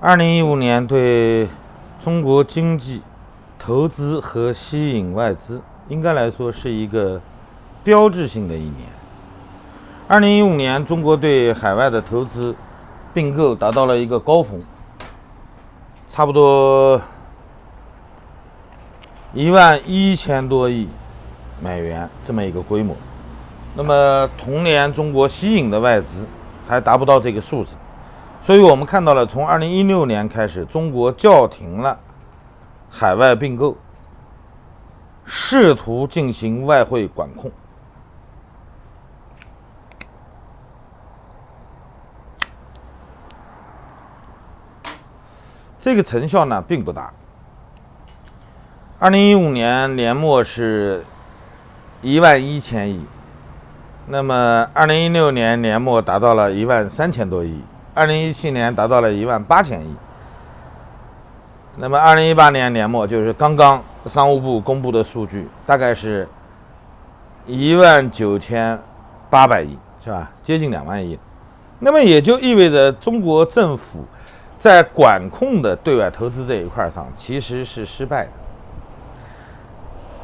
2015年对中国经济、投资和吸引外资，应该来说是一个标志性的一年。2015年，中国对海外的投资并购达到了一个高峰，差不多11000多亿美元这么一个规模。那么同年，中国吸引的外资还达不到这个数字。所以我们看到了，从2016年开始，中国叫停了海外并购，试图进行外汇管控。这个成效呢并不大。2015年年末是11000亿，那么2016年年末达到了13000多亿。2017年达到了18000亿，那么2018年年末就是刚刚商务部公布的数据，大概是19800亿，是吧？接近2万亿。那么也就意味着中国政府在管控的对外投资这一块上其实是失败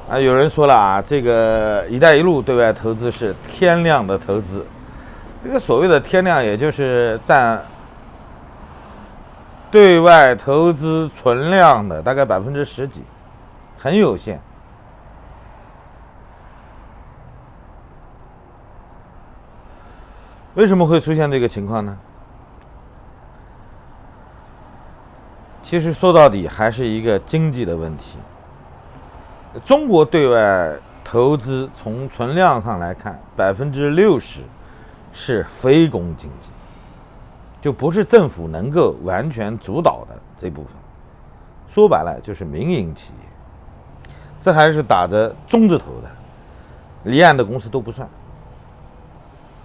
的。有人说了啊，这个“一带一路”对外投资是天量的投资。这个所谓的天量，也就是占对外投资存量的大概10%几，很有限。为什么会出现这个情况呢？其实说到底还是一个经济的问题。中国对外投资从存量上来看，60%是非公经济，就不是政府能够完全主导的这部分。说白了就是民营企业，这还是打着中字头的，离岸的公司都不算。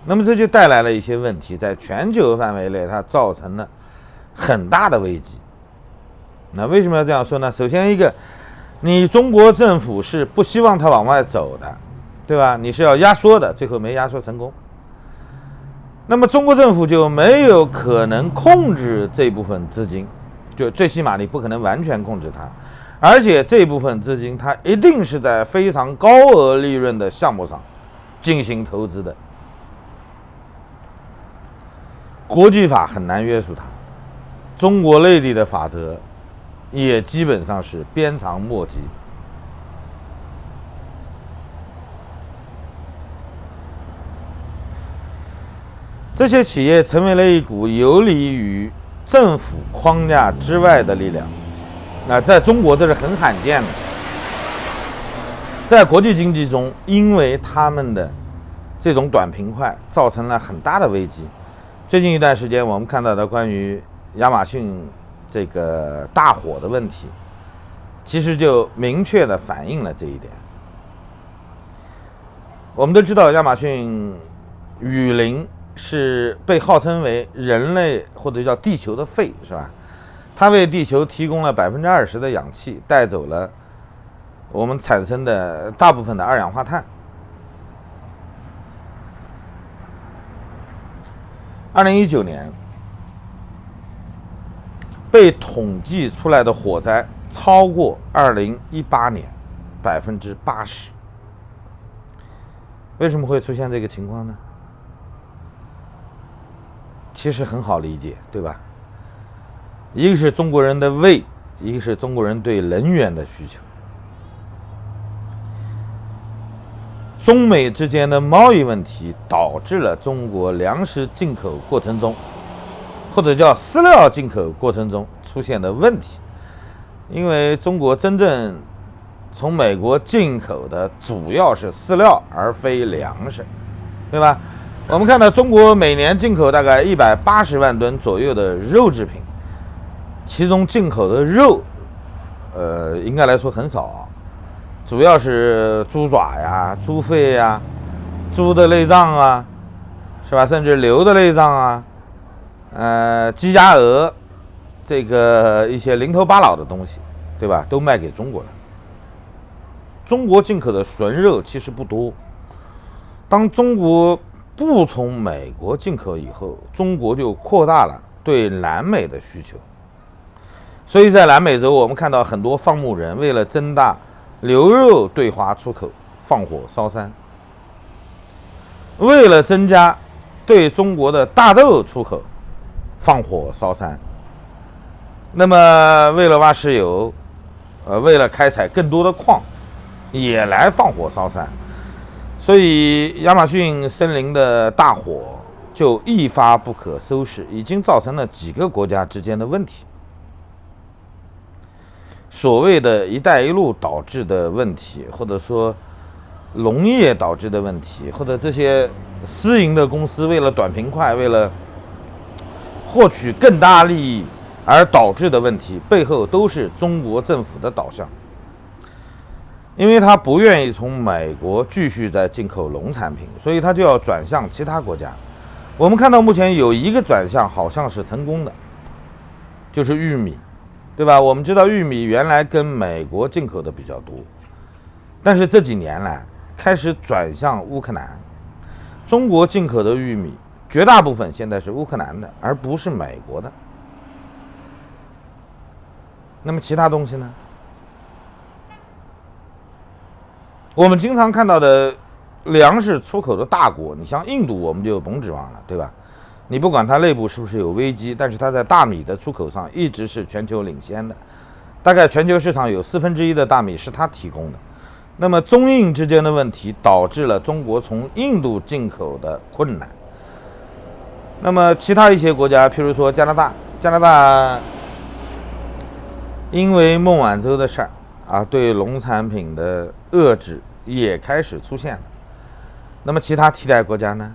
那么这就带来了一些问题，在全球范围内它造成了很大的危机。那为什么要这样说呢？首先一个，你中国政府是不希望它往外走的，对吧？你是要压缩的，最后没压缩成功。那么中国政府就没有可能控制这部分资金，就最起码你不可能完全控制它，而且这部分资金它一定是在非常高额利润的项目上进行投资的。国际法很难约束它，中国内地的法则也基本上是鞭长莫及。这些企业成为了一股游离于政府框架之外的力量，在中国这是很罕见的。在国际经济中，因为他们的这种短平快，造成了很大的危机。最近一段时间，我们看到的关于亚马逊这个大火的问题，其实就明确地反映了这一点。我们都知道，亚马逊雨林是被号称为人类或者叫地球的肺，是吧？它为地球提供了20%的氧气，带走了我们产生的大部分的二氧化碳。2019年被统计出来的火灾超过2018年80%。为什么会出现这个情况呢？其实很好理解，对吧？一个是中国人的胃，一个是中国人对能源的需求。中美之间的贸易问题导致了中国粮食进口过程中，或者叫饲料进口过程中出现的问题。因为中国真正从美国进口的主要是饲料，而非粮食，对吧？我们看到中国每年进口大概180万吨左右的肉制品，其中进口的肉，应该来说很少，主要是猪爪呀、猪肺呀、猪的内脏啊，是吧？甚至牛的内脏啊，鸡鸭鹅，这个一些零头八脑的东西，对吧？都卖给中国了。中国进口的纯肉其实不多。当中国不从美国进口以后，中国就扩大了对南美的需求。所以在南美洲，我们看到很多放牧人为了增大牛肉对华出口，放火烧山；为了增加对中国的大豆出口，放火烧山。那么为了挖石油，为了开采更多的矿，也来放火烧山。所以亚马逊森林的大火就一发不可收拾，已经造成了几个国家之间的问题。所谓的一带一路导致的问题，或者说农业导致的问题，或者这些私营的公司为了短平快，为了获取更大利益而导致的问题，背后都是中国政府的导向。因为他不愿意从美国继续再进口农产品，所以他就要转向其他国家。我们看到目前有一个转向好像是成功的，就是玉米，对吧？我们知道玉米原来跟美国进口的比较多，但是这几年来开始转向乌克兰。中国进口的玉米绝大部分现在是乌克兰的，而不是美国的。那么其他东西呢？我们经常看到的粮食出口的大国，你像印度，我们就甭指望了，对吧？你不管它内部是不是有危机，但是它在大米的出口上一直是全球领先的，大概全球市场有1/4的大米是它提供的。那么中印之间的问题导致了中国从印度进口的困难。那么其他一些国家，譬如说加拿大因为孟晚舟的事儿对农产品的遏制也开始出现了。那么其他替代国家呢？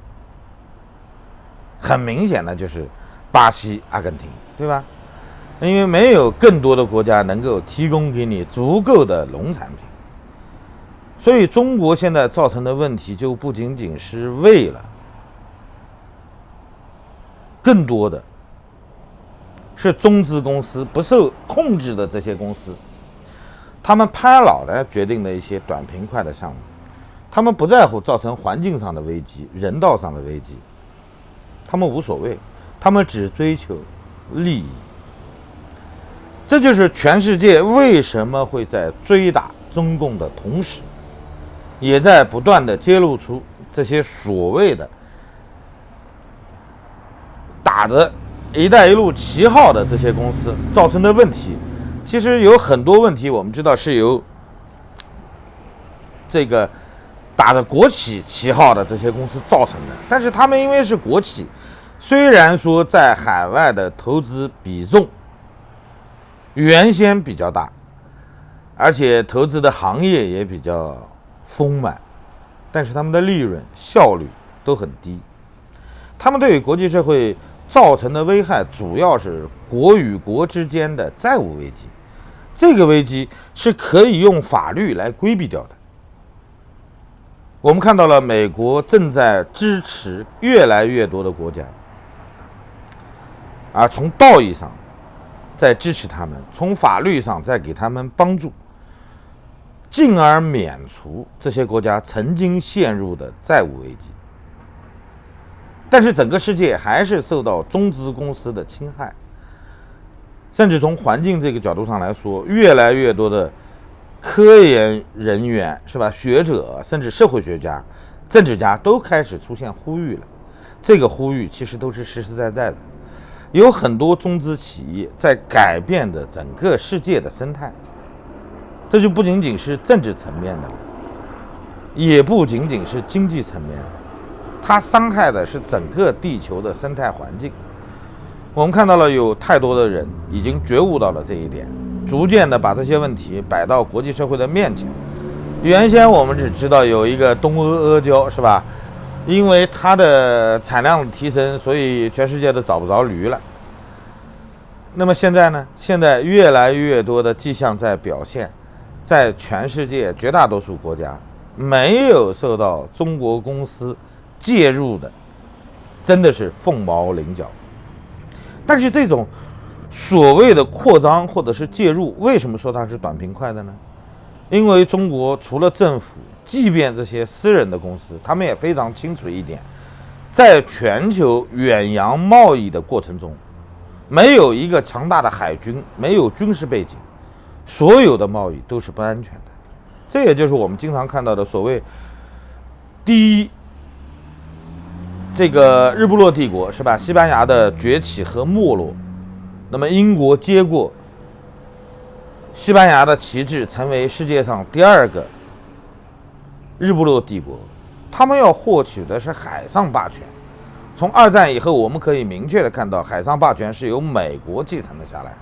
很明显的就是巴西、阿根廷，对吧？因为没有更多的国家能够提供给你足够的农产品，所以中国现在造成的问题就不仅仅是为了，更多的是中资公司不受控制的这些公司，他们拍脑袋决定的一些短平快的项目，他们不在乎造成环境上的危机、人道上的危机，他们无所谓，他们只追求利益。这就是全世界为什么会在追打中共的同时，也在不断的揭露出这些所谓的打着一带一路旗号的这些公司造成的问题。其实有很多问题我们知道是由这个打着国企旗号的这些公司造成的，但是他们因为是国企，虽然说在海外的投资比重原先比较大，而且投资的行业也比较丰满，但是他们的利润效率都很低。他们对于国际社会造成的危害主要是国与国之间的债务危机，这个危机是可以用法律来规避掉的。我们看到了美国正在支持越来越多的国家从道义上在支持他们，从法律上在给他们帮助，进而免除这些国家曾经陷入的债务危机。但是整个世界还是受到中资公司的侵害，甚至从环境这个角度上来说，越来越多的科研人员是吧，学者甚至社会学家、政治家都开始出现呼吁了。这个呼吁其实都是实实在在的，有很多中资企业在改变的整个世界的生态。这就不仅仅是政治层面的了，也不仅仅是经济层面的，它伤害的是整个地球的生态环境。我们看到了有太多的人已经觉悟到了这一点，逐渐的把这些问题摆到国际社会的面前。原先我们只知道有一个东阿阿胶是吧，因为它的产量提升，所以全世界都找不着驴了。那么现在呢？现在越来越多的迹象在表现，在全世界绝大多数国家没有受到中国公司介入的，真的是凤毛麟角。但是这种所谓的扩张或者是介入，为什么说它是短平快的呢？因为中国除了政府，即便这些私人的公司，他们也非常清楚一点，在全球远洋贸易的过程中，没有一个强大的海军，没有军事背景，所有的贸易都是不安全的。这也就是我们经常看到的所谓第一这个日不落帝国，是吧？西班牙的崛起和没落，那么英国接过西班牙的旗帜，成为世界上第二个日不落帝国。他们要获取的是海上霸权。从二战以后，我们可以明确的看到，海上霸权是由美国继承了下来。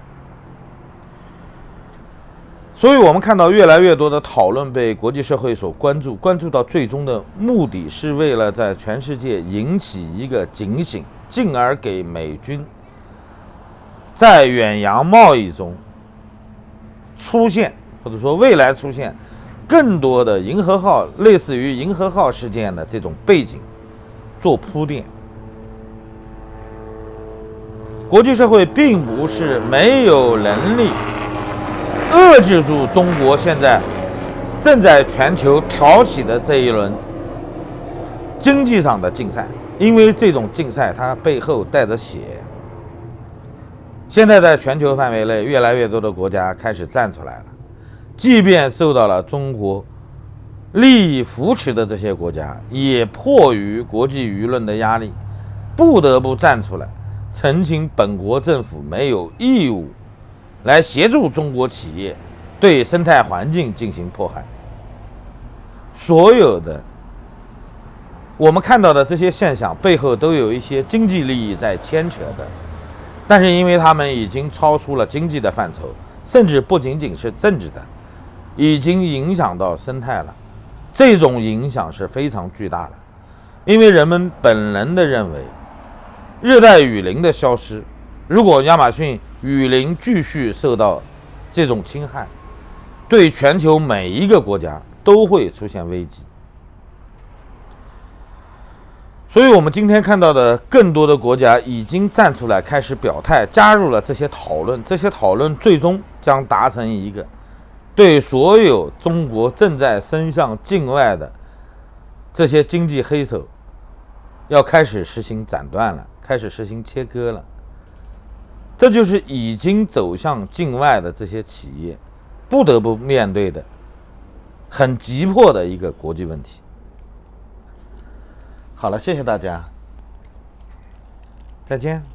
所以我们看到越来越多的讨论被国际社会所关注，关注到最终的目的是为了在全世界引起一个警醒，进而给美军在远洋贸易中出现，或者说未来出现更多的银河号，类似于银河号事件的这种背景做铺垫。国际社会并不是没有能力遏制住中国现在正在全球挑起的这一轮经济上的竞赛，因为这种竞赛它背后带着血。现在在全球范围内，越来越多的国家开始站出来了，即便受到了中国利益扶持的这些国家，也迫于国际舆论的压力，不得不站出来澄清本国政府没有义务来协助中国企业对生态环境进行迫害。所有的我们看到的这些现象背后都有一些经济利益在牵扯的，但是因为他们已经超出了经济的范畴，甚至不仅仅是政治的，已经影响到生态了。这种影响是非常巨大的，因为人们本能的认为热带雨林的消失，如果亚马逊雨林继续受到这种侵害，对全球每一个国家都会出现危机。所以我们今天看到的更多的国家已经站出来开始表态，加入了这些讨论，这些讨论最终将达成一个对所有中国正在伸向境外的这些经济黑手要开始实行斩断了，开始实行切割了。这就是已经走向境外的这些企业不得不面对的很急迫的一个国际问题。好了，谢谢大家，再见。